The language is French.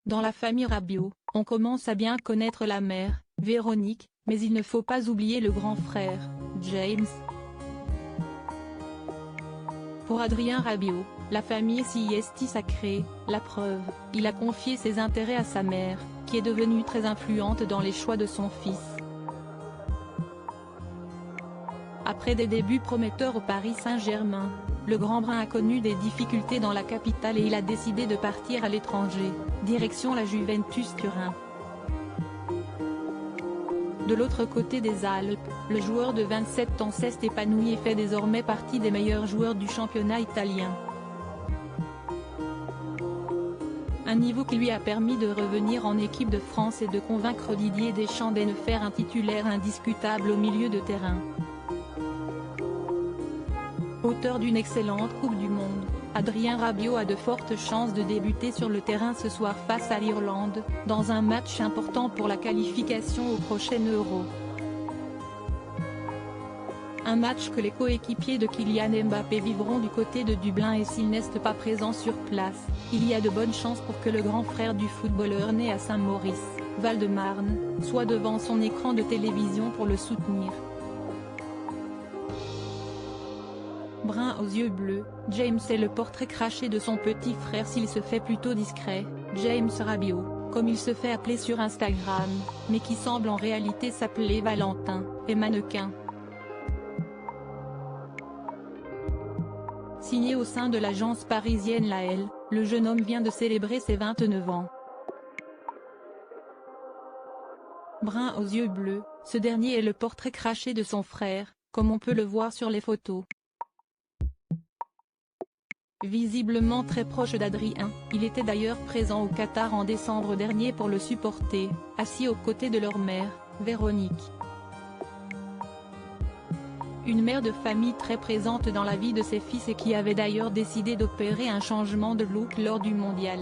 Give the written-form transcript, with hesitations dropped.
Dans la famille Rabiot, on commence à bien connaître la mère, Véronique, mais il ne faut pas oublier le grand frère, James. Pour Adrien Rabiot, la famille s'y est sacrée, la preuve, il a confié ses intérêts à sa mère, qui est devenue très influente dans les choix de son fils. Après des débuts prometteurs au Paris Saint-Germain, le Grand Brun a connu des difficultés dans la capitale et il a décidé de partir à l'étranger, direction la Juventus Turin. De l'autre côté des Alpes, le joueur de 27 ans s'est épanoui et fait désormais partie des meilleurs joueurs du championnat italien. Un niveau qui lui a permis de revenir en équipe de France et de convaincre Didier Deschamps de faire un titulaire indiscutable au milieu de terrain. Auteur d'une excellente Coupe du Monde, Adrien Rabiot a de fortes chances de débuter sur le terrain ce soir face à l'Irlande, dans un match important pour la qualification au prochain Euro. Un match que les coéquipiers de Kylian Mbappé vivront du côté de Dublin et s'il n'est pas présent sur place, il y a de bonnes chances pour que le grand frère du footballeur né à Saint-Maurice, Val-de-Marne, soit devant son écran de télévision pour le soutenir. Brun aux yeux bleus, James est le portrait craché de son petit frère s'il se fait plutôt discret, James Rabiot, comme il se fait appeler sur Instagram, mais qui semble en réalité s'appeler Valentin, est mannequin. Signé au sein de l'agence parisienne Lael, le jeune homme vient de célébrer ses 29 ans. Brun aux yeux bleus, ce dernier est le portrait craché de son frère, comme on peut le voir sur les photos. Visiblement très proche d'Adrien, il était d'ailleurs présent au Qatar en décembre dernier pour le supporter, assis aux côtés de leur mère, Véronique. Une mère de famille très présente dans la vie de ses fils et qui avait d'ailleurs décidé d'opérer un changement de look lors du mondial.